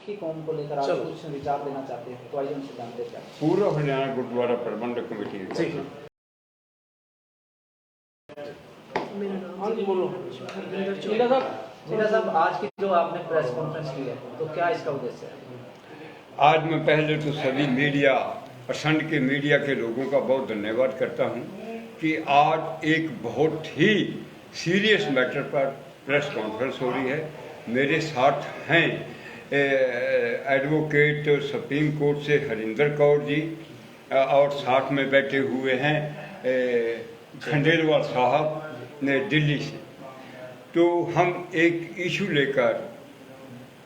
सिक्खी कौम को लेकर आप कुछ विचार देना चाहते हैं तो आइए उनसे जानते हैं। पूरा हरियाणा गुरुद्वारा प्रबंधक कमेटी मीरा साहब, आज की जो आपने प्रेस कॉन्फ्रेंस की है तो क्या इसका उद्देश्य है? आज मैं पहले तो सभी मीडिया असंध के मीडिया के लोगों का बहुत धन्यवाद करता हूं कि आज एक बहुत ही सीरियस मैटर पर प्रेस कॉन्फ्रेंस हो रही है। मेरे साथ हैं एडवोकेट सुप्रीम कोर्ट से हरिंदर कौर जी और साथ में बैठे हुए हैं खंडेलवाल साहब ने दिल्ली से। तो हम एक इशू लेकर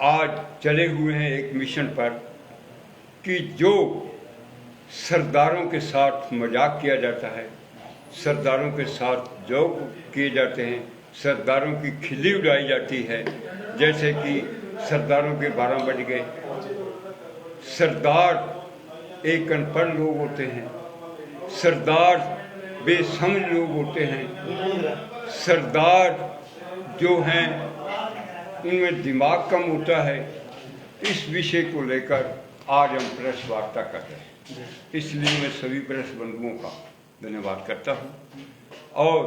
आज चले हुए हैं एक मिशन पर कि जो सरदारों के साथ मजाक किया जाता है, सरदारों के साथ जोक किए जाते हैं, सरदारों की खिल्ली उड़ाई जाती है, जैसे कि सरदारों के 12 बज गए। सरदार एक अनपढ़ लोग होते हैं, सरदार बेसमझ लोग होते हैं, सरदार जो हैं उनमें दिमाग कम होता है। इस विषय को लेकर आज हम प्रेस वार्ता कर रहे हैं, इसलिए मैं सभी प्रेस बंधुओं का धन्यवाद करता हूं। और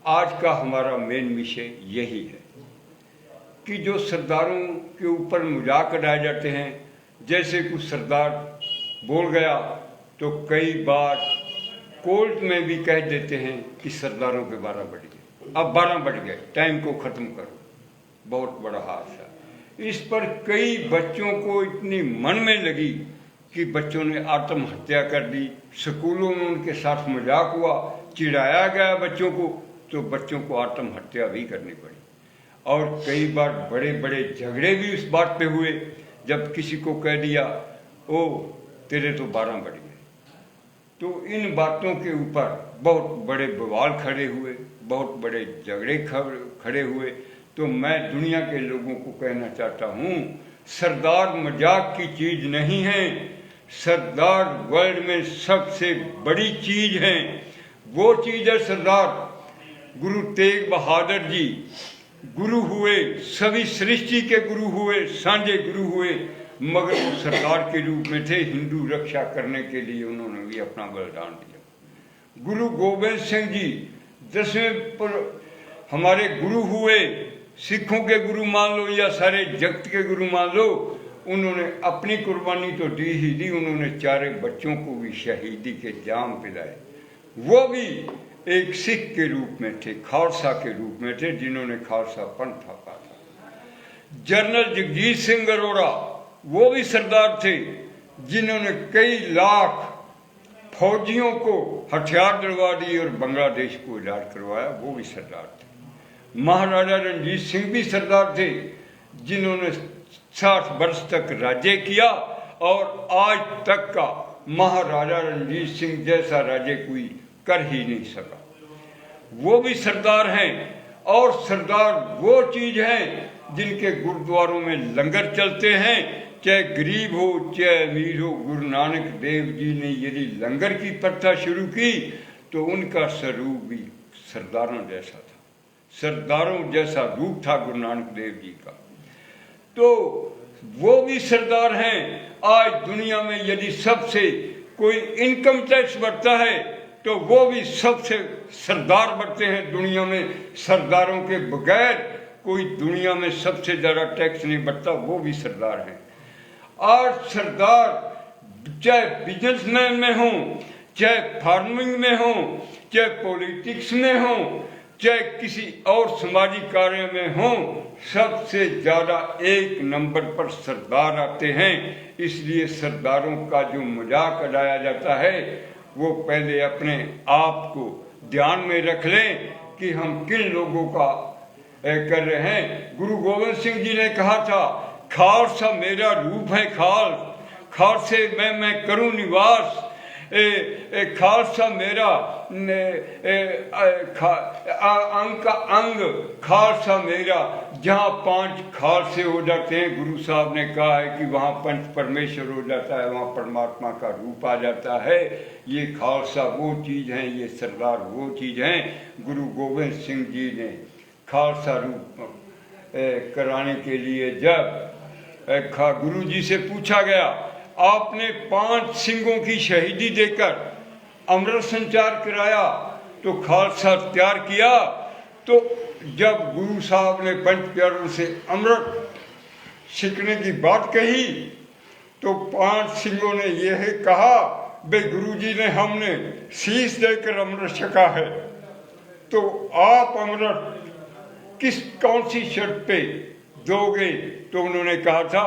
आज का हमारा मेन विषय यही है कि जो सरदारों के ऊपर मजाक उड़ाए जाते हैं, जैसे कुछ सरदार बोल गया तो कई बार कोर्ट में भी कह देते हैं कि सरदारों के 12 बज गए, अब 12 बज गए, टाइम को ख़त्म करो। बहुत बड़ा हादसा। इस पर कई बच्चों को इतनी मन में लगी कि बच्चों ने आत्महत्या कर दी। स्कूलों में उनके साथ मजाक हुआ, चिढ़ाया गया बच्चों को, तो बच्चों को आत्महत्या भी करनी पड़ी। और कई बार बड़े बड़े झगड़े भी उस बात पे हुए, जब किसी को कह दिया ओ तेरे तो 12 बज गए। तो इन बातों के ऊपर बहुत बड़े बवाल खड़े हुए, बहुत बड़े झगड़े खड़े हुए। तो मैं दुनिया के लोगों को कहना चाहता हूँ, सरदार मजाक की चीज़ नहीं है। सरदार वर्ल्ड में सबसे बड़ी चीज़ है। वो चीज़ है सरदार। गुरु तेग बहादुर जी गुरु हुए, सभी सृष्टि के गुरु हुए, साझे गुरु हुए, मगर वो सरदार के रूप में थे। हिंदू रक्षा करने के लिए उन्होंने भी अपना बलिदान दिया। गुरु गोबिंद सिंह जी 10वें पर हमारे गुरु हुए, सिखों के गुरु मान लो या सारे जगत के गुरु मान लो। उन्होंने अपनी कुर्बानी तो दी ही दी, उन्होंने 4 बच्चों को भी शहीदी के जाम पिलाए। वो भी एक सिख के रूप में थे, खालसा के रूप में थे, जिन्होंने खालसा पंथ थापा था। जनरल जगजीत सिंह अरोड़ा वो भी सरदार थे, जिन्होंने कई लाख फौजियों को हथियार दिलवा दिए और बांग्लादेश को इलाज करवाया। वो भी सरदार थे। महाराजा रणजीत सिंह भी सरदार थे, जिन्होंने 60 वर्ष तक राज्य किया और आज तक का महाराजा रणजीत सिंह जैसा राज्य कोई कर ही नहीं सका। वो भी सरदार हैं। और सरदार वो चीज़ है जिनके गुरुद्वारों में लंगर चलते हैं, चाहे गरीब हो चाहे अमीर हो। गुरु नानक देव जी ने यदि लंगर की प्रथा शुरू की तो उनका स्वरूप भी सरदारों जैसा था, सरदारों जैसा रूप था गुरु नानक देव जी का। तो वो भी सरदार हैं। आज दुनिया में यदि सबसे कोई इनकम टैक्स बढ़ता है तो वो भी सबसे सरदार बढ़ते हैं दुनिया में। सरदारों के बगैर कोई दुनिया में सबसे ज़्यादा टैक्स नहीं बढ़ता, वो भी सरदार हैं। आज सरदार चाहे बिजनेसमैन में हो, चाहे फार्मिंग में हो, चाहे पॉलिटिक्स में हो, चाहे किसी और सामाजिक कार्य में हो, सबसे ज़्यादा 1 नंबर पर सरदार आते हैं। इसलिए सरदारों का जो मजाक उड़ाया जाता है वो पहले अपने आप को ध्यान में रख लें कि हम किन लोगों का कर रहे हैं। गुरु गोविंद सिंह जी ने कहा था, खालसा मेरा रूप है खालसे में मैं करूं निवास। खालसा मेरा अंग का अंग, खालसा मेरा। जहाँ 5 खालसे हो जाते हैं, गुरु साहब ने कहा है कि वहाँ पंच परमेश्वर हो जाता है, वहाँ परमात्मा का रूप आ जाता है। ये खालसा वो चीज़ है, ये सरदार वो चीज़ है। गुरु गोविंद सिंह जी ने खालसा रूप कराने के लिए जब गुरु जी से पूछा गया, आपने 5 सिंहों की शहीदी देकर अमृत संचार कराया तो खालसा तैयार किया। तो जब गुरु साहब ने पंच प्यारों से अमृत छिकने की बात कही तो 5 सिंहों ने यह कहा, बे गुरु जी ने हमने शीश देकर अमृत छका है, तो आप अमृत कौन सी शर्त पे दोगे? तो उन्होंने कहा था,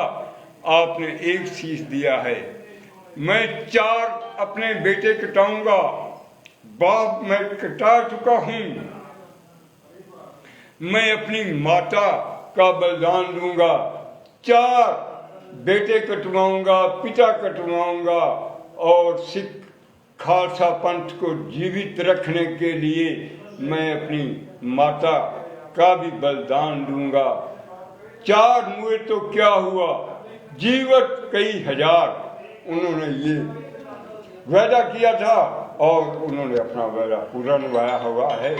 आपने 1 शीश दिया है, मैं 4 अपने बेटे कटाऊंगा, बाप मैं कटा चुका हूं, मैं अपनी माता का बलिदान दूंगा, 4 बेटे कटवाऊंगा, पिता कटवाऊंगा, और सिख खालसा पंथ को जीवित रखने के लिए मैं अपनी माता का भी बलिदान दूंगा। 4 मुए तो क्या हुआ, जीवित कई हजार। उन्होंने ये वादा किया था और उन्होंने अपना वादा पूरा निभाया हुआ है।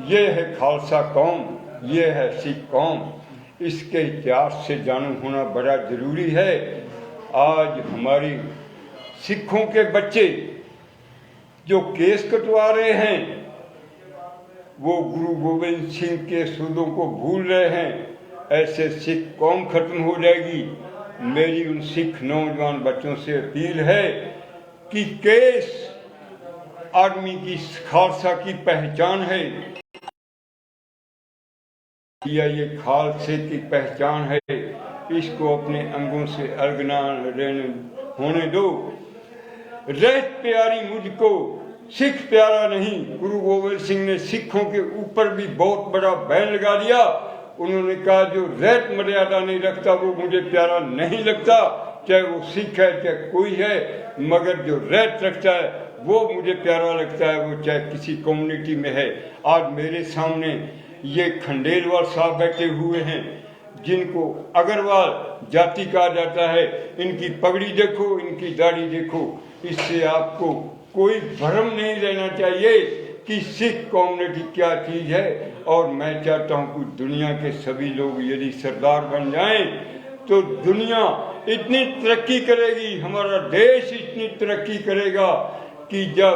ये है खालसा कौम, ये है सिख कौम। इसके इतिहास से जानू होना बड़ा जरूरी है। आज हमारी सिखों के बच्चे जो केस कटवा रहे हैं, वो गुरु गोविंद सिंह के सूदों को भूल रहे हैं। ऐसे सिख कौम खत्म हो जाएगी। मेरी उन सिख नौजवान बच्चों से अपील है कि केस आदमी की खालसा की पहचान है, या ये खालसे की पहचान है, इसको अपने अंगों से अलग ना होने दो। रहत प्यारी मुझको सिख प्यारा नहीं। गुरु गोविंद सिंह ने सिखों के ऊपर भी बहुत बड़ा बैन लगा दिया। उन्होंने कहा, जो रहत मर्यादा नहीं रखता वो मुझे प्यारा नहीं लगता, चाहे वो सिख है चाहे कोई है, मगर जो रहत रखता है वो मुझे प्यारा लगता है, वो चाहे किसी कम्युनिटी में है। आज मेरे सामने ये खंडेलवाल साहब बैठे हुए हैं, जिनको अग्रवाल जाति कहा जाता है। इनकी पगड़ी देखो, इनकी दाढ़ी देखो, इससे आपको कोई भ्रम नहीं रहना चाहिए कि सिख कम्युनिटी क्या चीज़ है। और मैं चाहता हूँ कि दुनिया के सभी लोग यदि सरदार बन जाएं तो दुनिया इतनी तरक्की करेगी, हमारा देश इतनी तरक्की करेगा कि जब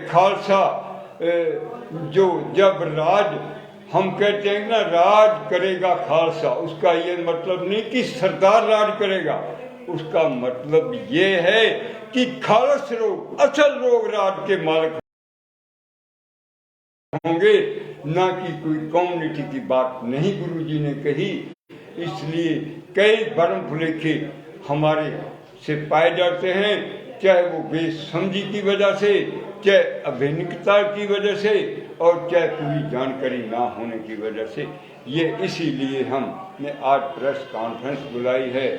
खालसा जब राज, हम कहते हैं ना राज करेगा खालसा, उसका ये मतलब नहीं कि सरदार राज करेगा। उसका मतलब ये है कि खालस लोग, असल लोग राज के मालिक होंगे, ना कि कोई कम्युनिटी की बात नहीं गुरुजी ने कही। इसलिए कई भ्रम भुलेखे हमारे से पाए जाते हैं, चाहे वो बेसमझी की वजह से, चाहे अभिनिकता की वजह से, और चाहे पूरी जानकारी ना होने की वजह से। ये इसीलिए हमने आज प्रेस कॉन्फ्रेंस बुलाई है।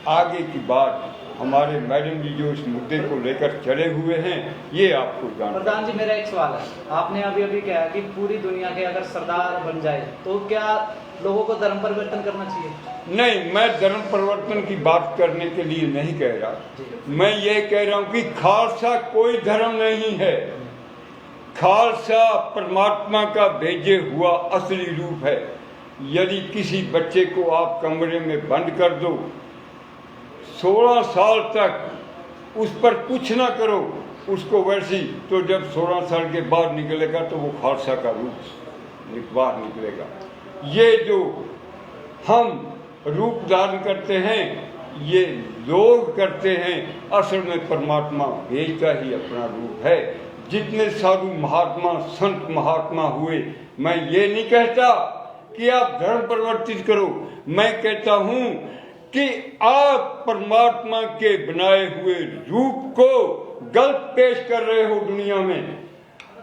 आगे की बात हमारे मैडम जी जो इस मुद्दे को लेकर चले हुए हैं, ये आपको जानना। प्रधान जी, मेरा एक सवाल है। आपने अभी कहा कि पूरी दुनिया के अगर सरदार बन जाए तो क्या लोगों को धर्म परिवर्तन करना चाहिए? नहीं, मैं धर्म परिवर्तन की बात करने के लिए नहीं कह रहा। मैं ये कह रहा हूँ कि खालसा कोई धर्म नहीं है। खालसा परमात्मा का भेजे हुआ असली रूप है। यदि किसी बच्चे को आप कमरे में बंद कर दो, 16 साल तक उस पर कुछ ना करो उसको वैसी, तो जब 16 साल के बाद निकलेगा तो वो खालसा का रूप बाहर निकलेगा। ये जो हम रूप धारण करते हैं, ये लोग करते हैं, असल में परमात्मा भेजता ही अपना रूप है। जितने साधु महात्मा संत महात्मा हुए, मैं ये नहीं कहता कि आप धर्म परिवर्तित करो, मैं कहता हूँ कि आप परमात्मा के बनाए हुए रूप को गलत पेश कर रहे हो दुनिया में।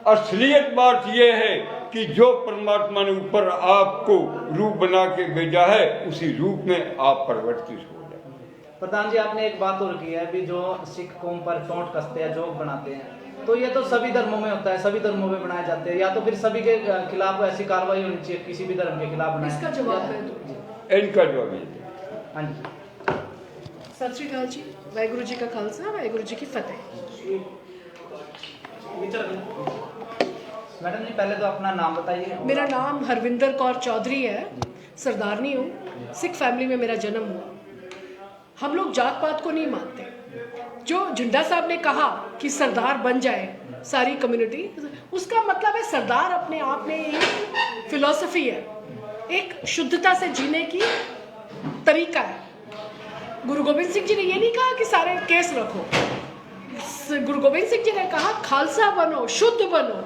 असलियत बात यह है कि जो परमात्मा ने ऊपर आपको रूप बना के भेजा है, उसी रूप में आप परिवर्तित हो जाए। प्रधान जी, आपने एक बात और की है, अभी जो सिख कौम पर चोट कसते हैं, जोक बनाते हैं, तो ये तो सभी धर्मों में होता है, सभी धर्मों में बनाए जाते हैं, या तो फिर सभी के खिलाफ ऐसी कार्रवाई होनी चाहिए, किसी भी धर्म के खिलाफ बनाए। इसका जवाब है इनका जवाब ये। हाँ जी। सत श्री अकाल जी, वाहिगुरु जी का खालसा, वाहिगुरु जी की फतेह। मैडम जी, पहले तो अपना नाम बताइए। मेरा नाम हरविंदर कौर चौधरी है, सरदारनी हूँ। सिख फैमिली में मेरा जन्म हुआ। हम लोग जात पात को नहीं मानते। जो झुंडा साहब ने कहा कि सरदार बन जाए सारी कम्युनिटी, उसका मतलब है सरदार अपने आप में एक फिलॉसफी है, एक शुद्धता से जीने की तरीका है। गुरु गोबिंद सिंह जी ने ये नहीं कहा कि सारे केस रखो। गुरु गोबिंद सिंह जी ने कहा खालसा बनो, शुद्ध बनो,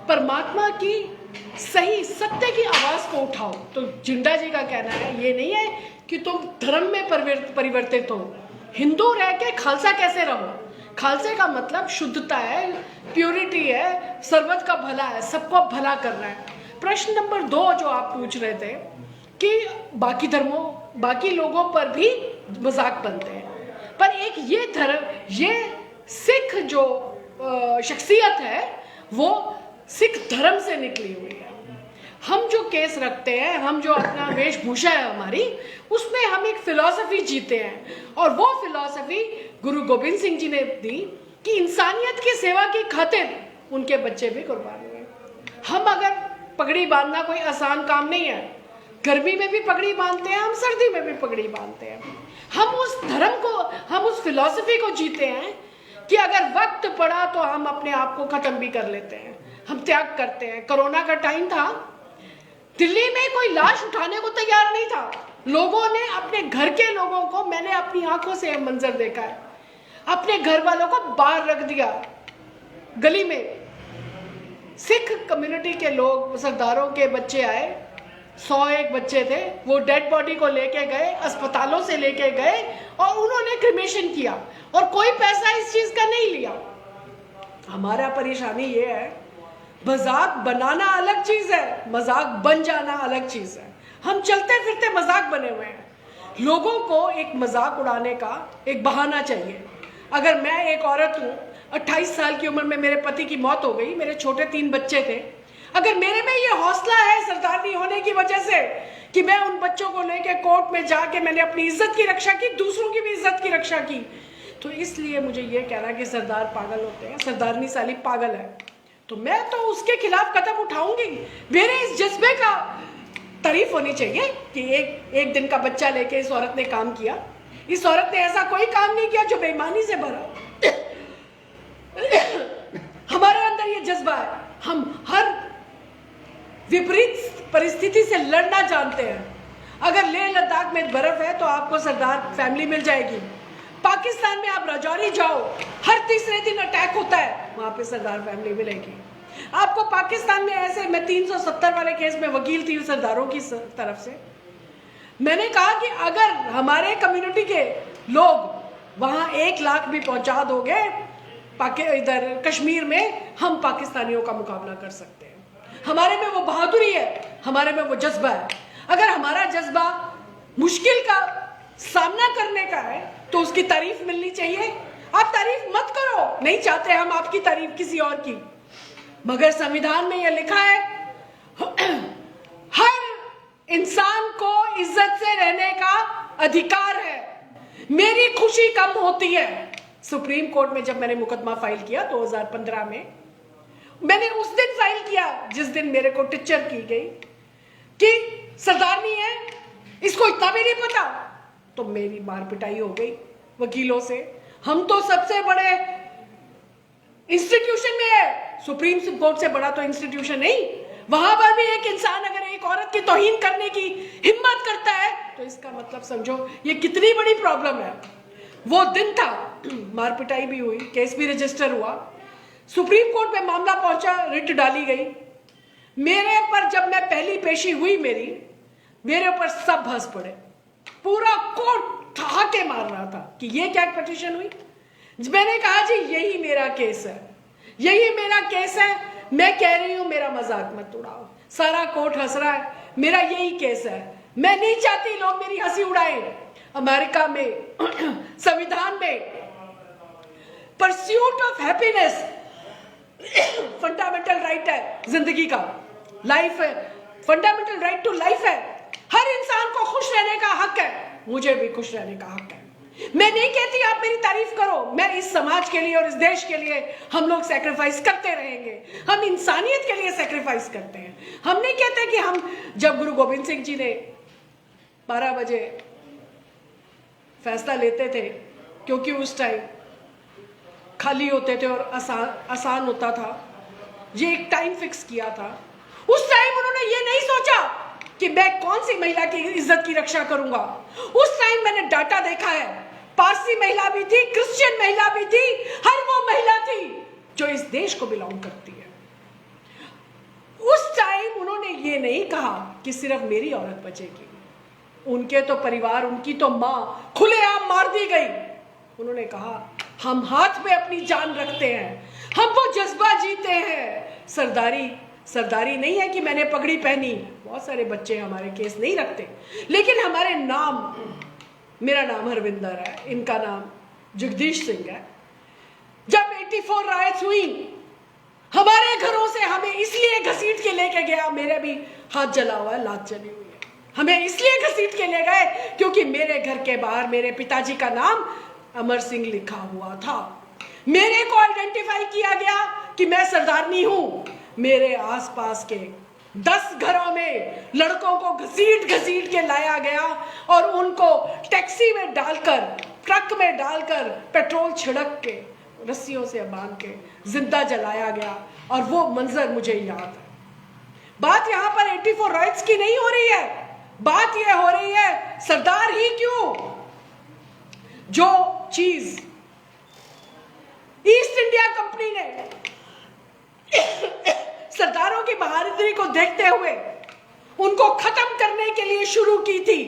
परमात्मा की सही सत्य की आवाज को उठाओ। तो झुंडा जी का कहना है ये नहीं है कि तुम धर्म में परिवर्तित हो, हिंदू रह के खालसा कैसे रहो। खालसे का मतलब शुद्धता है, प्योरिटी है, सर्वत का भला है, सबको भला करना है। प्रश्न नंबर 2 जो आप पूछ रहे थे कि बाकी धर्मों, बाकी लोगों पर भी मजाक बनते हैं, पर एक ये धर्म, ये सिख जो शख्सियत है वो सिख धर्म से निकली हुई है। हम जो केस रखते हैं, हम जो अपना वेशभूषा है हमारी, उसमें हम एक फिलॉसफी जीते हैं, और वो फिलॉसफी गुरु गोबिंद सिंह जी ने दी कि इंसानियत की सेवा की खातिर उनके बच्चे भी कुर्बान हुए। हम अगर पगड़ी बांधना कोई आसान काम नहीं है, गर्मी में भी पगड़ी बांधते हैं, हम सर्दी में भी पगड़ी बांधते हैं। हम उस धर्म को, हम उस फिलॉसफी को जीते हैं कि अगर वक्त पड़ा तो हम अपने आप को खत्म भी कर लेते हैं, हम त्याग करते हैं। कोरोना का टाइम था, दिल्ली में कोई लाश उठाने को तैयार नहीं था। लोगों ने अपने घर के लोगों को, मैंने अपनी आंखों से मंजर देखा है, अपने घर वालों को बाहर रख दिया गली में। सिख कम्युनिटी के लोग, सरदारों के बच्चे आए, 101 बच्चे थे, वो डेड बॉडी को लेके गए, अस्पतालों से लेके गए और उन्होंने क्रिमेशन किया, और कोई पैसा इस चीज का नहीं लिया। हमारा परेशानी ये है, मजाक बनाना अलग चीज है, मजाक बन जाना अलग चीज है। हम चलते फिरते मजाक बने हुए हैं। लोगों को एक मजाक उड़ाने का एक बहाना चाहिए। अगर मैं एक औरत हूँ, 28 साल की उम्र में मेरे पति की मौत हो गई, मेरे छोटे 3 बच्चे थे, अगर मेरे में ये हौसला है सरदारनी होने की वजह से कि मैं उन बच्चों को लेके कोर्ट में जाके मैंने अपनी इज्जत की रक्षा की, दूसरों की भी इज्जत की रक्षा की, तो इसलिए मुझे ये कहना कि सरदार पागल होते हैं, सरदारनी साली पागल है, तो मैं तो उसके खिलाफ कदम उठाऊंगी। मेरे इस जज्बे का तारीफ होनी चाहिए कि एक दिन का बच्चा लेके इस औरत ने काम किया। इस औरत ने ऐसा कोई काम नहीं किया जो बेईमानी से भरा। हमारे अंदर ये जज्बा है, हम हर विपरीत परिस्थिति से लड़ना जानते हैं। अगर लेह लद्दाख में बर्फ है तो आपको सरदार फैमिली मिल जाएगी। पाकिस्तान में आप राजौरी जाओ, हर तीसरे दिन अटैक होता है, वहां पे सरदार फैमिली मिलेगी आपको। पाकिस्तान में ऐसे, मैं 370 वाले केस में वकील थी सरदारों की तरफ से, मैंने कहा कि अगर हमारे कम्युनिटी के लोग वहां 1 लाख भी पहुंचा दोगे इधर कश्मीर में, हम पाकिस्तानियों का मुकाबला कर सकते हैं। हमारे में वो बहादुरी है, हमारे में वो जज्बा है। अगर हमारा जज्बा मुश्किल का सामना करने का है तो उसकी तारीफ मिलनी चाहिए। आप तारीफ मत करो, नहीं चाहते हम आपकी तारीफ किसी और की, मगर संविधान में यह लिखा है हर इंसान को इज्जत से रहने का अधिकार है। मेरी खुशी कम होती है। सुप्रीम कोर्ट में जब मैंने मुकदमा फाइल किया 2015 में, मैंने उस दिन फाइल किया जिस दिन मेरे को टिचर की गई कि सरदारनी है, इसको इतना भी नहीं पता, तो मेरी मार पिटाई हो गई वकीलों से। हम तो सबसे बड़े इंस्टीट्यूशन में है, सुप्रीम कोर्ट से बड़ा तो इंस्टीट्यूशन नहीं, वहां पर भी एक इंसान अगर एक औरत की तौहीन करने की हिम्मत करता है तो इसका मतलब समझो ये कितनी बड़ी प्रॉब्लम है। वो दिन था, मार पिटाई भी हुई, केस भी रजिस्टर हुआ, सुप्रीम कोर्ट में मामला पहुंचा, रिट डाली गई मेरे पर। जब मैं पहली पेशी हुई मेरे ऊपर सब हंस पड़े, पूरा कोर्ट ठहाके मार रहा था कि ये क्या पिटीशन हुई। मैंने कहा जी यही मेरा केस है, यही मेरा केस है, मैं कह रही हूं मेरा मजाक मत उड़ाओ। सारा कोर्ट हंस रहा है, मेरा यही केस है, मैं नहीं चाहती लोग मेरी हंसी उड़ाएं। अमेरिका में संविधान में pursuit of happiness fundamental right है, जिंदगी का लाइफ है, फंडामेंटल राइट टू लाइफ है। हर इंसान को खुश रहने का हक है, मुझे भी खुश रहने का हक है। मैं नहीं कहती आप मेरी तारीफ करो, मैं इस समाज के लिए और इस देश के लिए हम लोग सैक्रिफाइस करते रहेंगे, हम इंसानियत के लिए सैक्रिफाइस करते हैं। हम नहीं कहते कि हम, जब गुरु गोबिंद सिंह जी ने 12 बजे फैसला लेते थे, क्योंकि उस टाइम खाली होते थे और आसान होता था। ये एक टाइम फिक्स किया था। उस टाइम उन्होंने ये नहीं सोचा कि मैं कौन सी महिला की इज्जत की रक्षा करूंगा। उस टाइम मैंने डाटा देखा है, पारसी महिला भी थी, क्रिश्चियन महिला भी थी, हर वो महिला थी जो इस देश को बिलोंग करती है। उस टाइम उन्होंने ये नहीं कहा कि सिर्फ मेरी औरत बचेगी, उनके तो परिवार, उनकी तो माँ खुलेआम मार दी गई। उन्होंने कहा हम हाथ में अपनी जान रखते हैं, हम वो जज्बा जीते हैं। सरदारी नहीं है कि मैंने पगड़ी पहनी। बहुत सारे बच्चे हमारे केस नहीं रखते, लेकिन हमारे नाम, मेरा नाम हरविंदर है, इनका नाम जगदीश सिंह है। जब 84 राइट्स हुई, हमारे घरों से हमें इसलिए घसीट के लेके गया, मेरे भी हाथ जला हुआ है, लात जली हुई है, हमें इसलिए घसीट के ले गए क्योंकि मेरे घर के बाहर मेरे पिताजी का नाम अमर सिंह लिखा हुआ था। मेरे को आइडेंटिफाई किया गया कि मैं सरदारनी हूं। मेरे आसपास के 10 घरों में लड़कों को घसीट के लाया गया और उनको टैक्सी में डालकर, ट्रक में डालकर, पेट्रोल छिड़क के, रस्सियों से बांध के जिंदा जलाया गया। और वो मंजर मुझे याद है। बात यहाँ पर 84 राइट्स की नहीं हो रही है, बात यह हो रही है सरदार ही क्यों। जो चीज ईस्ट इंडिया कंपनी ने सरदारों की बहादुरी को देखते हुए उनको खत्म करने के लिए शुरू की थी,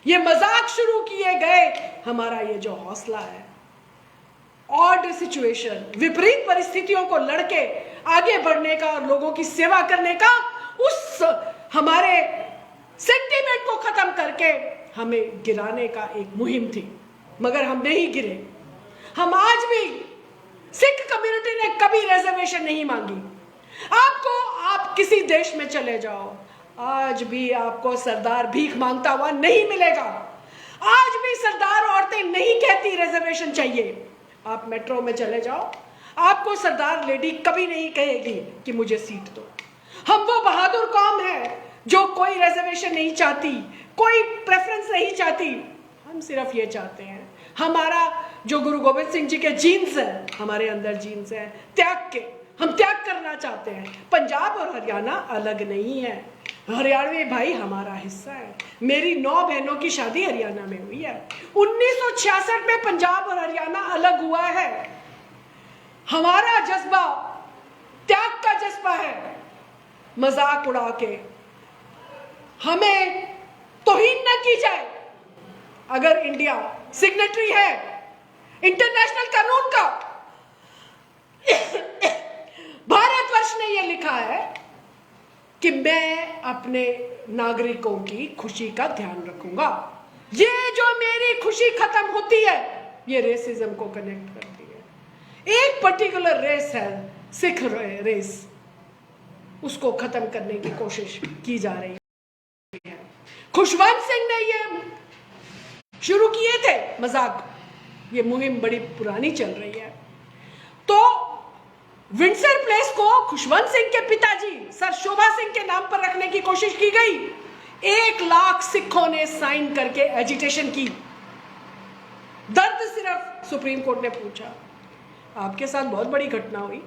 ये मजाक शुरू किए गए। हमारा ये जो हौसला है, ऑड सिचुएशन, विपरीत परिस्थितियों को लड़के आगे बढ़ने का और लोगों की सेवा करने का, उस हमारे सेंटीमेंट को खत्म करके हमें गिराने का एक मुहिम थी, मगर हम नहीं गिरे। हम आज भी, सिख कम्युनिटी ने कभी रिजर्वेशन नहीं मांगी। आप किसी देश में चले जाओ, आज भी आपको सरदार भीख मांगता हुआ नहीं मिलेगा। आज भी सरदार औरतें नहीं कहती रिजर्वेशन चाहिए। आप मेट्रो में चले जाओ, आपको सरदार लेडी कभी नहीं कहेगी कि मुझे सीट दो। हम वो बहादुर कौम है जो कोई रिजर्वेशन नहीं चाहती, कोई प्रेफरेंस नहीं चाहती। हम सिर्फ ये चाहते हैं, हमारा जो गुरु गोविंद सिंह जी के जीन्स हैं, हमारे अंदर जीन्स हैं त्याग के, हम त्याग करना चाहते हैं। पंजाब और हरियाणा अलग नहीं है, हरियाणवी भाई हमारा हिस्सा है। मेरी 9 बहनों की शादी हरियाणा में हुई है। 1966 में पंजाब और हरियाणा अलग हुआ है। हमारा जज्बा त्याग का जज्बा है। मजाक उड़ा के हमें तौहीन न की जाए। अगर इंडिया सिग्नेटरी है इंटरनेशनल कानून का, भारतवर्ष ने यह लिखा है कि मैं अपने नागरिकों की खुशी का ध्यान रखूंगा। ये जो मेरी खुशी खत्म होती है, ये रेसिज्म को कनेक्ट करती है। एक पर्टिकुलर रेस है, सिख रेस, उसको खत्म करने की कोशिश की जा रही है। खुशवंत सिंह ने ये शुरू किए थे मजाक, ये मुहिम बड़ी पुरानी चल रही है। तो विंडसर प्लेस को खुशवंत सिंह के पिताजी सर शोभा सिंह के नाम पर रखने की कोशिश की गई। 1 लाख सिखों ने साइन करके एजिटेशन की। दर्द सिर्फ सुप्रीम कोर्ट ने पूछा। आपके साथ बहुत बड़ी घटना हुई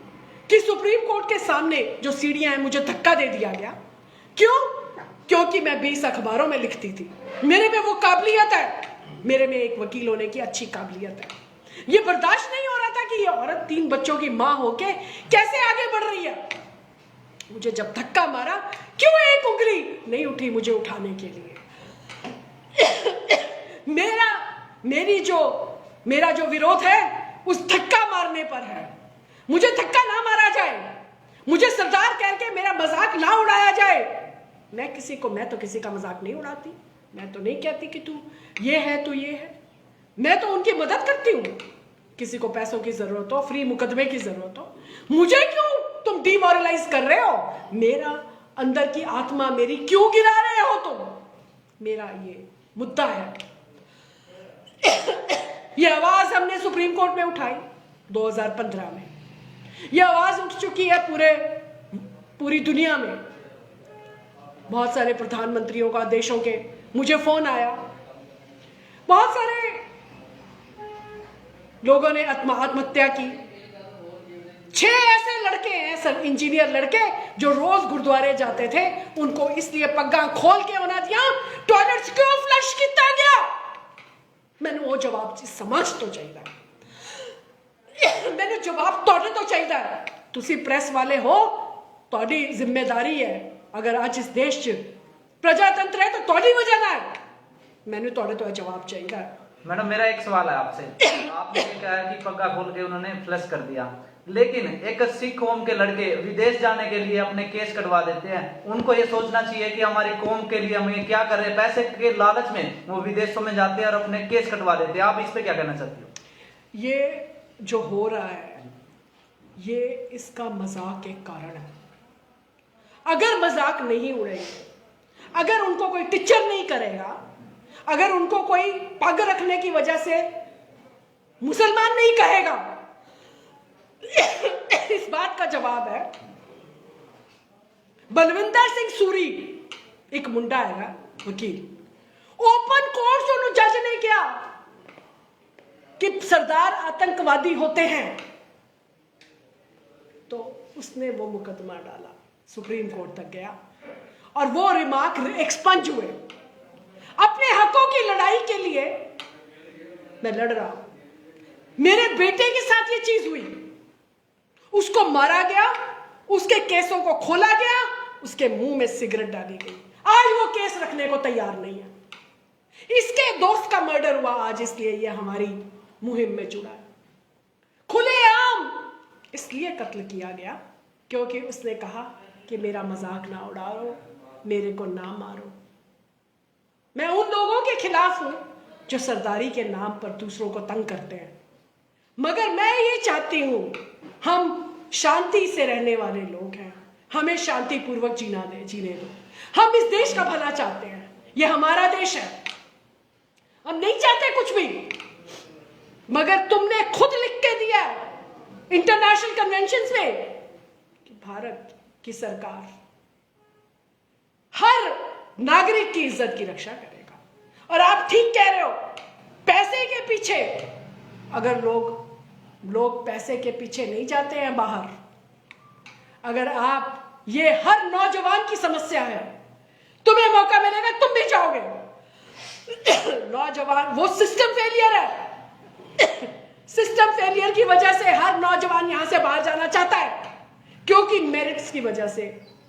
कि सुप्रीम कोर्ट के सामने जो सीढ़ियां हैं, मुझे धक्का दे दिया गया। क्यों? क्योंकि मैं 20 अखबारों में लिखती थी। मेरे में वो काबिलियत है, मेरे में एक वकील होने की अच्छी काबिलियत है। ये बर्दाश्त नहीं हो रहा था कि ये औरत 3 बच्चों की मां होके कैसे आगे बढ़ रही है। मुझे जब धक्का मारा, क्यों एक उंगली नहीं उठी मुझे उठाने के लिए। मेरा जो विरोध है उस धक्का मारने पर है। मुझे धक्का ना मारा जाए, मुझे सरदार कह के मेरा मजाक ना उड़ाया जाए। मैं तो किसी का मजाक नहीं उड़ाती। मैं तो नहीं कहती कि तू ये है, तू ये है। मैं तो उनकी मदद करती हूँ। किसी को पैसों की जरूरत हो, फ्री मुकदमे की जरूरत हो, मुझे क्यों तुम डिमोरलाइज कर रहे हो? मेरा अंदर की आत्मा मेरी क्यों गिरा रहे हो तुम? मेरा ये मुद्दा है। ये आवाज हमने सुप्रीम कोर्ट में उठाई 2015 में। ये आवाज उठ चुकी है पूरी दुनिया में। बहुत सारे प्रधानमंत्रियों का, देशों के मुझे फोन आया, बहुत सारे लोगों ने आत्महत्या की। 6 ऐसे लड़के हैं, सब इंजीनियर लड़के, जो रोज गुरुद्वारे जाते थे, उनको इसलिए पग्गा खोल के होना दिया, टॉयलेट क्यों फ्लश किया गया। मैंने वो जवाब समझ तो चाहिए, मैंने जवाब तोड़े तो चाहिए। तुसी प्रेस वाले हो, तोड़ी जिम्मेदारी है। अगर आज इस देश च प्रजातंत्र है तो तोड़ी वजह ना है। मैंने तोड़े तो जवाब चाहिए। मैडम मेरा एक सवाल है आपसे, आपने कहा कि पग्गा खोल के उन्होंने फ्लश कर दिया, लेकिन एक सिख कौम के लड़के विदेश जाने के लिए अपने केस कटवा देते हैं। उनको ये सोचना चाहिए कि हमारी कौम के लिए हमें क्या कर रहे हैं, पैसे के लालच में वो विदेशों में जाते हैं और अपने केस कटवा देते हैं। आप इस पे क्या कहना चाहती हो? ये जो हो रहा है, ये इसका मजाक के कारण है। अगर मजाक नहीं उड़ेगा, अगर उनको कोई टीचर नहीं करेगा, अगर उनको कोई पग रखने की वजह से मुसलमान नहीं कहेगा, इस बात का जवाब है बलविंदर सिंह सूरी, एक मुंडा है वकील, ओपन कोर्ट से जज ने किया कि सरदार आतंकवादी होते हैं, तो उसने वो मुकदमा डाला, सुप्रीम कोर्ट तक गया और वो रिमार्क एक्सपंज हुए। अपने हकों की लड़ाई के लिए मैं लड़ रहा हूं। मेरे बेटे के साथ ये चीज हुई, उसको मारा गया, उसके केसों को खोला गया, उसके मुंह में सिगरेट डाली गई। आज वो केस रखने को तैयार नहीं है। इसके दोस्त का मर्डर हुआ आज, इसलिए ये हमारी मुहिम में जुड़ा है। खुलेआम इसलिए कत्ल किया गया क्योंकि उसने कहा कि मेरा मजाक ना उड़ाओ, मेरे को ना मारो। मैं उन लोगों के खिलाफ हूं जो सरदारी के नाम पर दूसरों को तंग करते हैं, मगर मैं ये चाहती हूं, हम शांति से रहने वाले लोग हैं, हमें शांतिपूर्वक जीने दो। हम इस देश का भला चाहते हैं, ये हमारा देश है, हम नहीं चाहते कुछ भी, मगर तुमने खुद लिख के दिया इंटरनेशनल कन्वेंशंस में कि भारत की सरकार हर नागरिक की इज्जत की रक्षा करेगा। और आप ठीक कह रहे हो, पैसे के पीछे अगर लोग पैसे के पीछे नहीं जाते हैं बाहर, अगर आप, ये हर नौजवान की समस्या है, तुम्हें मौका मिलेगा तुम भी जाओगे। नौजवान, वो सिस्टम फेलियर है। सिस्टम फेलियर की वजह से हर नौजवान यहां से बाहर जाना चाहता है, क्योंकि मेरिट्स की वजह से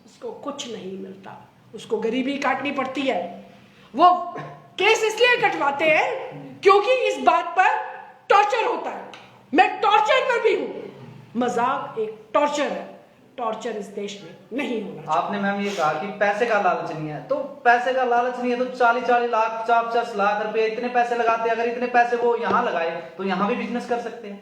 उसको कुछ नहीं मिलता, उसको गरीबी काटनी पड़ती है। वो केस इसलिए कटवाते हैं क्योंकि इस बात पर टॉर्चर होता है। मैं टॉर्चर पर भी हूं, मजाक एक टॉर्चर है, टॉर्चर इस देश में नहीं होना चाहिए। आपने मैम ये कहा कि पैसे का लालच नहीं है, तो पैसे का लालच नहीं है तो 40-40 लाख 50 लाख रुपए इतने पैसे लगाते हैं। अगर इतने पैसे वो यहाँ लगाए तो यहाँ भी बिजनेस कर सकते हैं।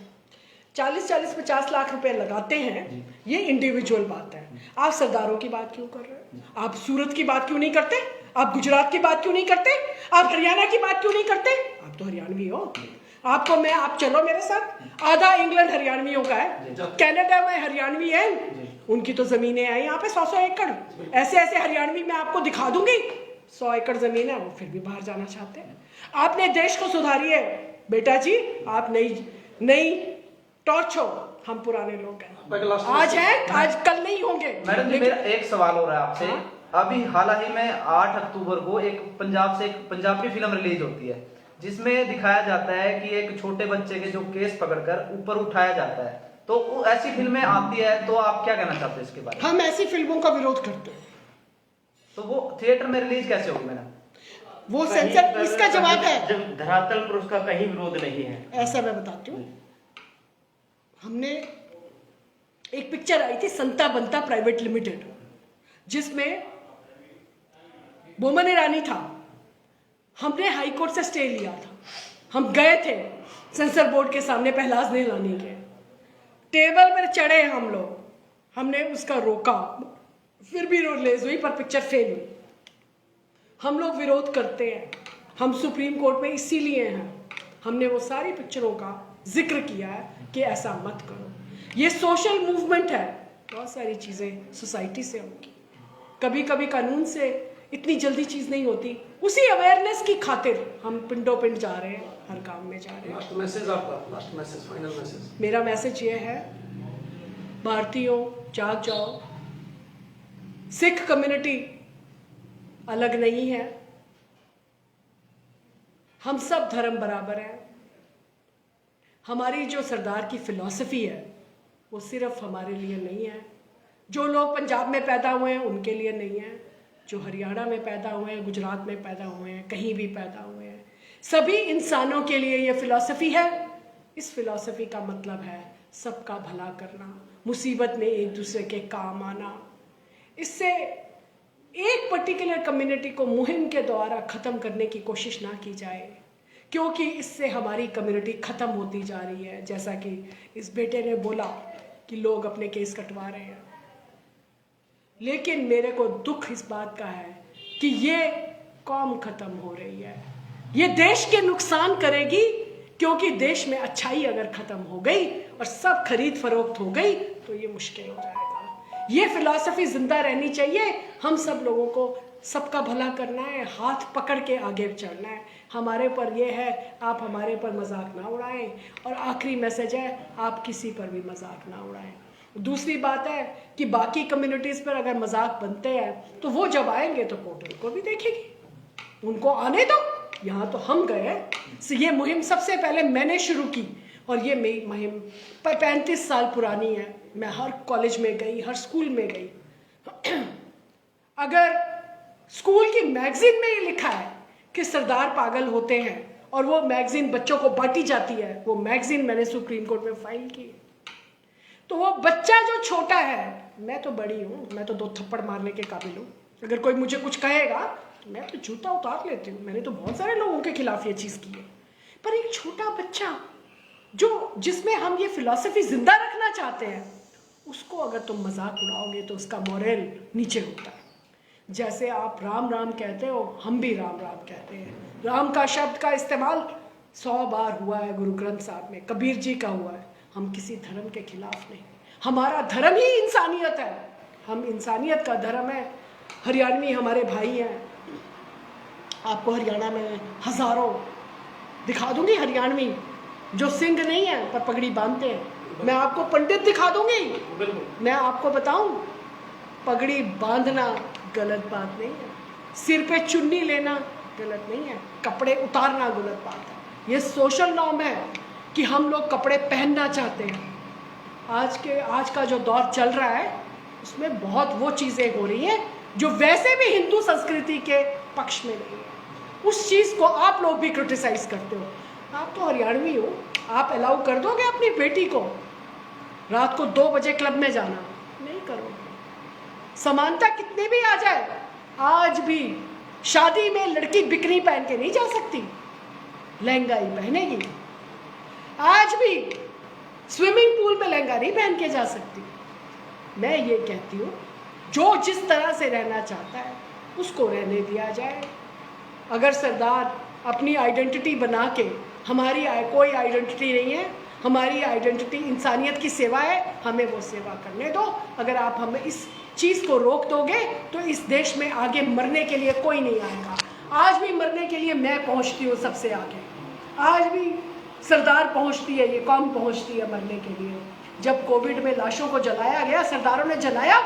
40-50 लाख रुपए लगाते हैं, ये इंडिविजुअल बात है। आप सरदारों की बात क्यों कर रहे हैं? आप सूरत की बात क्यों नहीं करते? आप गुजरात की बात क्यों नहीं करते? आप हरियाणा की बात क्यों नहीं करते? आप तो हरियाणवी हो। आप चलो मेरे साथ, आधा इंग्लैंड हरियाणवियों का है, कनाडा में हरियाणवी है, उनकी तो जमीनें हैं यहाँ पे 100 एकड़। ऐसे ऐसे हरियाणवी मैं आपको दिखा दूंगी, 100 एकड़ जमीन है, वो फिर भी बाहर जाना चाहते हैं। आपने देश को सुधारिए बेटा जी, आप नई टॉर्च हो, हम पुराने लोग हैं, आज हैं, आज कल नहीं होंगे। मैडम जी, मेरा एक सवाल हो रहा है आपसे। अभी हाल ही में 8 अक्टूबर को एक पंजाबी फिल्म रिलीज होती है, जिसमें दिखाया जाता है कि एक छोटे बच्चे के जो केस पकड़कर ऊपर उठाया जाता है, तो ऐसी फिल्में आती है, तो आप क्या कहना चाहते हैं इसके बारे में? हम ऐसी फिल्मों का विरोध करते हैं। तो वो थिएटर में रिलीज कैसे होगी मैडम? वो सेंसर, इसका जवाब है जब धरातल पर उसका कहीं विरोध नहीं है। ऐसा मैं बताती हूँ, हमने एक पिक्चर आई थी संता बंता प्राइवेट लिमिटेड, जिसमें बोमन ईरानी था। हमने हाई कोर्ट से स्टे लिया था, हम गए थे सेंसर बोर्ड के सामने पहलाज निहलानी के, टेबल पर चढ़े हम लोग, हमने उसका रोका, फिर भी रिलीज हुई पर पिक्चर फेल हुई। हम लोग विरोध करते हैं, हम सुप्रीम कोर्ट में इसीलिए हैं, हमने वो सारी पिक्चरों का जिक्र किया है कि ऐसा मत करो। ये सोशल मूवमेंट है, बहुत सारी चीज़ें सोसाइटी से होगी, कभी कभी कानून से इतनी जल्दी चीज़ नहीं होती। उसी अवेयरनेस की खातिर हम पिंडों पिंड जा रहे हैं, हर काम में जा रहे हैं। लास्ट मैसेज आपका, लास्ट मैसेज, फाइनल मैसेज। मेरा मैसेज ये है, भारतीयों जाग जाओ, सिख कम्युनिटी अलग नहीं है, हम सब धर्म बराबर हैं। हमारी जो सरदार की फिलॉसफी है वो सिर्फ हमारे लिए नहीं है, जो लोग पंजाब में पैदा हुए हैं उनके लिए नहीं है, जो हरियाणा में पैदा हुए हैं, गुजरात में पैदा हुए हैं, कहीं भी पैदा हुए हैं, सभी इंसानों के लिए ये फिलॉसफी है। इस फिलॉसफी का मतलब है सबका भला करना, मुसीबत में एक दूसरे के काम आना। इससे एक पर्टिकुलर कम्युनिटी को मुहिम के द्वारा ख़त्म करने की कोशिश ना की जाए, क्योंकि इससे हमारी कम्युनिटी ख़त्म होती जा रही है। जैसा कि इस बेटे ने बोला कि लोग अपने केस कटवा रहे हैं, लेकिन मेरे को दुख इस बात का है कि ये कौम ख़त्म हो रही है, ये देश के नुकसान करेगी, क्योंकि देश में अच्छाई अगर ख़त्म हो गई और सब खरीद फरोख्त हो गई तो ये मुश्किल हो जाएगा। ये फिलॉसफी जिंदा रहनी चाहिए। हम सब लोगों को सबका भला करना है, हाथ पकड़ के आगे चलना है। हमारे पर ये है, आप हमारे पर मजाक ना उड़ाएं, और आखिरी मैसेज है, आप किसी पर भी मजाक ना उड़ाएं। दूसरी बात है कि बाकी कम्युनिटीज़ पर अगर मजाक बनते हैं तो वो जब आएंगे तो कोर्ट उनको भी देखेगी, उनको आने दो। यहाँ तो हम गए, ये मुहिम सबसे पहले मैंने शुरू की, और ये मेरी मुहिम 35 साल पुरानी है। मैं हर कॉलेज में गई, हर स्कूल में गई। अगर स्कूल की मैगजीन में ये लिखा है कि सरदार पागल होते हैं और वो मैगजीन बच्चों को बांटी जाती है, वो मैगजीन मैंने सुप्रीम कोर्ट में फाइल की। तो वो बच्चा जो छोटा है, मैं तो बड़ी हूँ, मैं तो 2 थप्पड़ मारने के काबिल हूँ, अगर कोई मुझे कुछ कहेगा तो मैं तो जूता उतार लेती हूँ। मैंने तो बहुत सारे लोगों के खिलाफ ये चीज़ की है, पर एक छोटा बच्चा जिसमें हम ये फिलॉसफी जिंदा रखना चाहते हैं, उसको अगर तुम मजाक उड़ाओगे तो उसका मोरल नीचे होता है। जैसे आप राम राम कहते हो, हम भी राम राम कहते हैं। राम का शब्द का इस्तेमाल 100 बार हुआ है गुरु ग्रंथ साहब में, कबीर जी का हुआ है। हम किसी धर्म के खिलाफ नहीं, हमारा धर्म ही इंसानियत है, हम इंसानियत का धर्म है। हरियाणवी हमारे भाई हैं, आपको हरियाणा में हजारों दिखा दूंगी हरियाणवी जो सिंह नहीं है पर पगड़ी बांधते हैं। मैं आपको पंडित दिखा दूंगी, मैं आपको बताऊं, पगड़ी बांधना गलत बात नहीं है, सिर पे चुन्नी लेना गलत नहीं है, कपड़े उतारना गलत बात है। ये सोशल नॉर्म है कि हम लोग कपड़े पहनना चाहते हैं। आज का जो दौर चल रहा है उसमें बहुत वो चीज़ें हो रही हैं जो वैसे भी हिंदू संस्कृति के पक्ष में नहीं है। उस चीज़ को आप लोग भी क्रिटिसाइज करते हो। आप तो हरियाणवी हो, आप अलाउ कर दोगे अपनी बेटी को रात को 2 बजे क्लब में जाना? नहीं करोगे। समानता कितनी भी आ जाए, आज भी शादी में लड़की बिकनी पहन के नहीं जा सकती, लहंगा ही पहनेगी। आज भी स्विमिंग पूल में लहंगा नहीं पहन के जा सकती। मैं ये कहती हूँ, जो जिस तरह से रहना चाहता है उसको रहने दिया जाए। अगर सरदार अपनी आइडेंटिटी बना के, हमारी कोई आइडेंटिटी नहीं है, हमारी आइडेंटिटी इंसानियत की सेवा है, हमें वो सेवा करने दो। अगर आप हमें इस चीज़ को रोक दोगे तो इस देश में आगे मरने के लिए कोई नहीं आएगा। आज भी मरने के लिए मैं पहुंचती हूँ सबसे आगे, आज भी सरदार पहुंचती है, ये कौम पहुंचती है मरने के लिए। जब कोविड में लाशों को जलाया गया, सरदारों ने जलाया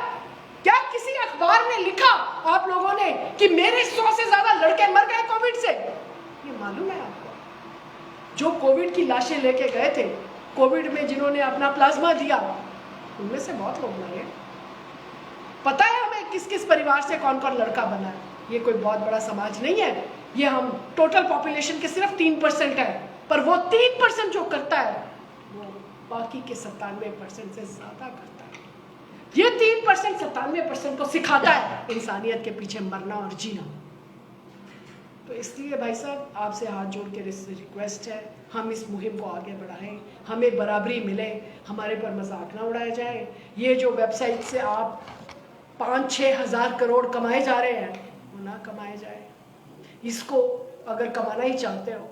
क्या? किसी अखबार में लिखा आप लोगों ने कि मेरे 100 से ज्यादा लड़के मर गए कोविड से? ये मालूम है आपको? जो कोविड की लाशें लेके गए थे, कोविड में जिन्होंने अपना प्लाज्मा दिया, उनमें से बहुत लोग मरे। पता है हमें किस किस परिवार से कौन कौन लड़का बना है? ये कोई बहुत बड़ा समाज नहीं है, ये हम टोटल पॉपुलेशन के सिर्फ 3% है, पर वो 3% जो करता है वो बाकी के 97% से ज्यादा करता है। ये 3% 97% को सिखाता है इंसानियत के पीछे मरना और जीना। तो इसलिए भाई साहब, आपसे हाथ जोड़ के रिक्वेस्ट है, हम इस मुहिम को आगे बढ़ाएं, हमें बराबरी मिले, हमारे पर मजाक ना उड़ाया जाए। ये जो वेबसाइट से आप 5-6 हज़ार करोड़ कमाए जा रहे हैं, वो ना कमाए जाए। इसको अगर कमाना ही चाहते हो,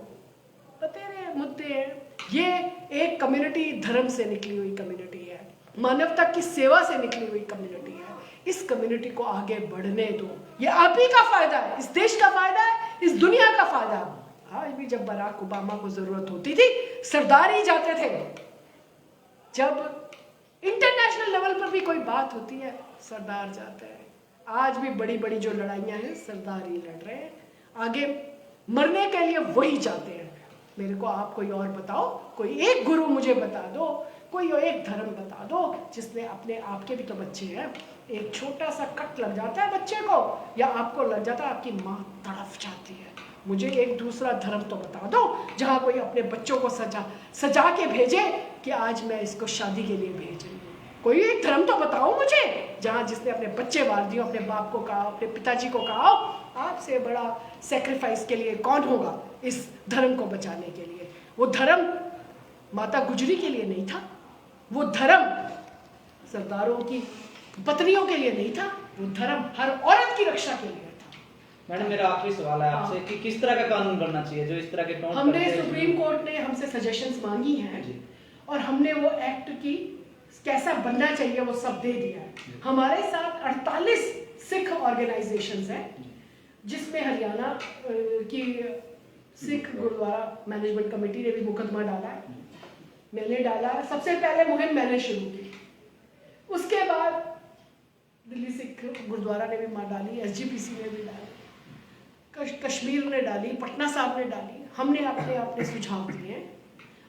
बतेरे मुद्दे हैं। ये एक कम्युनिटी धर्म से निकली हुई कम्युनिटी है, मानवता की सेवा से निकली हुई कम्युनिटी है। इस कम्युनिटी को आगे बढ़ने दो। ये आप ही का फायदा है, इस देश का फायदा है, इस दुनिया का फायदा है। आज भी जब बराक ओबामा को जरूरत होती थी, सरदार ही जाते थे। जब इंटरनेशनल लेवल पर भी कोई बात होती है, सरदार जाते हैं। आज भी बड़ी बड़ी जो लड़ाइयां हैं, सरदार ही लड़ रहे हैं। आगे मरने के लिए वही जाते हैं। मेरे को आप कोई और बताओ, कोई एक गुरु मुझे बता दो, कोई एक धर्म बता दो जिसने अपने, आपके भी तो बच्चे हैं, एक छोटा सा कट लग जाता है बच्चे को या आपको लग जाता है, आपकी माँ तड़प जाती है। मुझे एक दूसरा धर्म तो बता दो जहाँ कोई अपने बच्चों को सजा के भेजे कि आज मैं इसको शादी के लिए भेज रही हूँ। कोई एक धर्म तो बताओ मुझे जहाँ जिसने अपने बच्चे मार दिए, अपने बाप को कहा, अपने पिताजी को कहा आपसे बड़ा सेक्रीफाइस के लिए कौन होगा इस धर्म को बचाने के लिए। वो धर्म माता गुजरी के लिए नहीं था, वो धर्म सरदारों की पत्नियों के लिए नहीं था, वो धर्म हर औरत की रक्षा के लिए था। मैडम मेरा आखिरी सवाल है आपसे कि किस तरह का कानून बनना चाहिए जो इस तरह के टोंट हमने करते हैं? सुप्रीम कोर्ट ने हमसे सजेशंस मांगी हैं और हमने वो एक्ट की कैसा बनना चाहिए वो सब दे दिया है। हमारे साथ 48 सिख ऑर्गेनाइजेशंस हैं जिसमें हरियाणा की सिख गुरुद्वारा मैनेजमेंट कमेटी ने भी मुकदमा डाला है, मैंने डाला है। सबसे पहले मुहिम मैंने शुरू की, उसके बाद दिल्ली सिख गुरुद्वारा ने भी डाली, एसजीपीसी ने भी डाली, कश्मीर ने डाली, पटना साहब ने डाली। हमने अपने अपने सुझाव दिए हैं।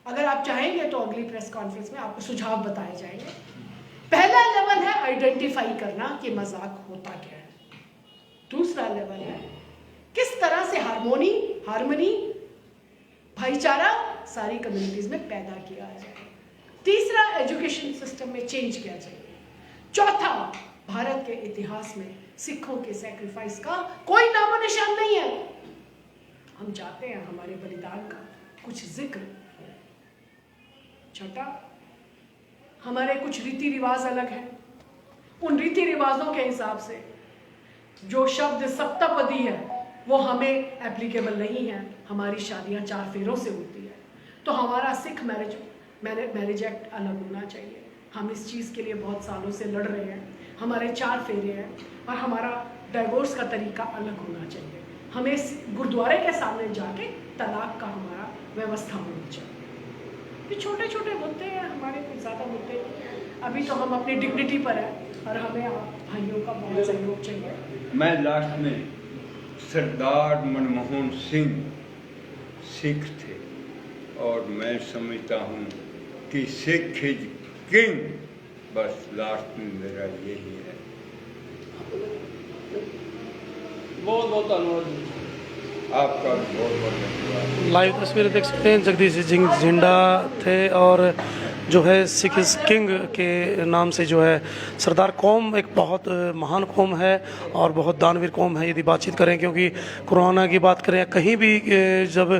अगर आप चाहेंगे तो अगली प्रेस कॉन्फ्रेंस में आपको सुझाव बताए जाएंगे। पहला लेवल है आइडेंटिफाई करना कि मजाक होता क्या है। दूसरा लेवल है किस तरह से हार्मनी भाईचारा सारी कम्युनिटीज में पैदा किया जाए। तीसरा एजुकेशन सिस्टम में चेंज किया जाए। चौथा भारत के इतिहास में सिखों के सैक्रिफाइस का कोई नामो निशान नहीं है। हम चाहते हैं हमारे बलिदान का कुछ जिक्र। छठा, हमारे कुछ रीति रिवाज अलग हैं। उन रीति रिवाजों के हिसाब से जो शब्द सप्तपदी है वो हमें एप्लीकेबल नहीं है। हमारी शादियां 4 फेरों से होती है, तो हमारा सिख मैरिज एक्ट अलग होना चाहिए। हम इस चीज़ के लिए बहुत सालों से लड़ रहे हैं। हमारे 4 फेरे हैं और हमारा डाइवोर्स का तरीका अलग होना चाहिए। हमें गुरुद्वारे के सामने जाके तलाक का हमारा व्यवस्था होनी चाहिए। ये छोटे छोटे मुद्दे हैं, हमारे कुछ ज़्यादा मुद्दे नहीं हैं। अभी तो हम अपनी डिग्निटी पर हैं और हमें आप भाइयों का बहुत सहयोग चाहिए। मैं लास्ट में सरदार मनमोहन सिंह सिख थे और मैं समझता हूँ कि सिख इज किंग। बस लास्ट में मेरा यही है। बहुत बहुत धन्यवाद। आपका बहुत बहुत धन्यवाद। लाइव तस्वीरें देख सकते हैं, जगदीश सिंह जिंडा थे और जो है सिख इज किंग के नाम से जो है सरदार कौम एक बहुत महान कौम है और बहुत दानवीर कौम है। यदि बातचीत करें, क्योंकि कोरोना की बात करें, कहीं भी जब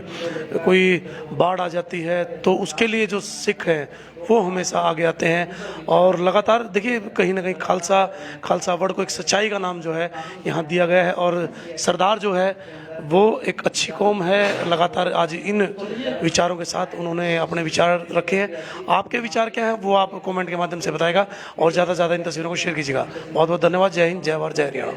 कोई बाढ़ आ जाती है तो उसके लिए जो सिख हैं वो हमेशा आगे आते हैं और लगातार देखिए कहीं ना कहीं खालसा वर्ड को एक सच्चाई का नाम जो है यहाँ दिया गया है। और सरदार जो है वो एक अच्छी कौम है। लगातार आज इन विचारों के साथ उन्होंने अपने विचार रखे हैं। आपके विचार क्या हैं वो आप कमेंट के माध्यम से बताएगा और ज़्यादा से ज़्यादा इन तस्वीरों को शेयर कीजिएगा। बहुत बहुत धन्यवाद। जय हिंद, जय भारत, जय हरियाणा।